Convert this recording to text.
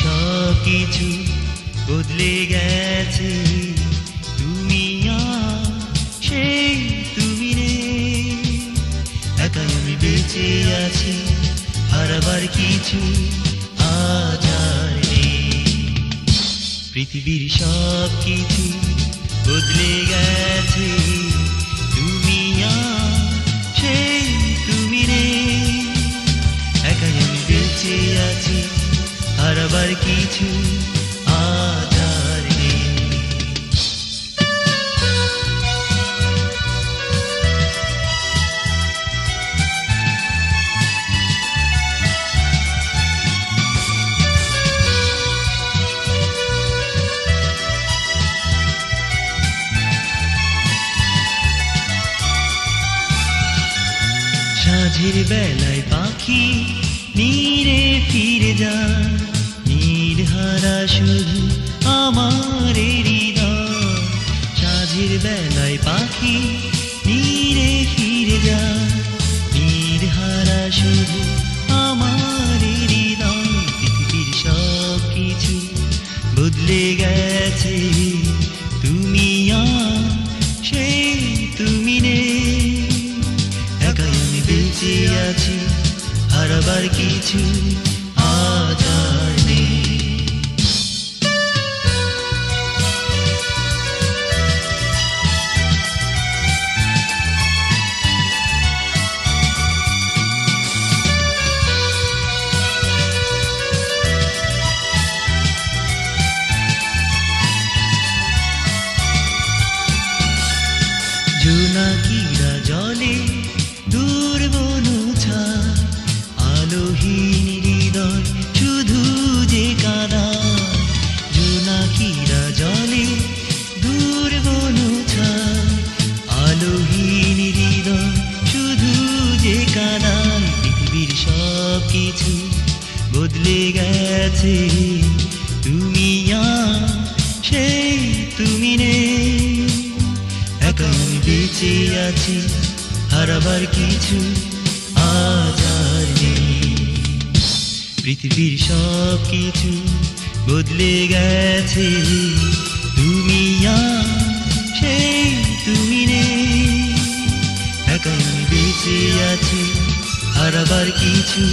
সব কিছু বদলে গেছে, তুমি আর সেই তুমি নেই। একাই আমি বেঁচে আছি, হারাবার কিছু আজ আর নেই। পৃথিবীর সব কিছু বদলে গেছে, তুমি আর সেই তুমি নেই। একাই আমি বেঁচে আছি, হারাবার কিছু আজ আর নেই। সাঁঝের বেলায় পাখি নীরে ফিরে যায়, নীরহারা শুধু আমার হৃদয়। সাঁঝের বেলায় পাখি নীরে ফিরে যায়, নীরহারা শুধু আমার হৃদয়। পৃথিবীর সব কিছু বদলে গেছে, তুমি আর সেই তুমি নেই। একাই আমি বেঁচে আছি, হারাবার কিছু আজ আর নেই। জোনাকিরা জলে দূর বনু ছায়, আলোহীন হৃদয় শুধু যে কাঁদায়। জোনাকিরা জলে দূর বনু ছায়, আলোহীন হৃদয় শুধু যে কাঁদায়। পৃথিবীর সব কিছু বদলে গেছে, তুমি আর সেই তুমি নেই। একাই আমি বেঁচে আছি, হারাবার কিছু আজ আর নেই। পৃথিবীর সব কিছু বদলে গেছে, তুমি আর সেই তুমি নেই। একাই আমি বেঁচে আছি, হারাবার কিছু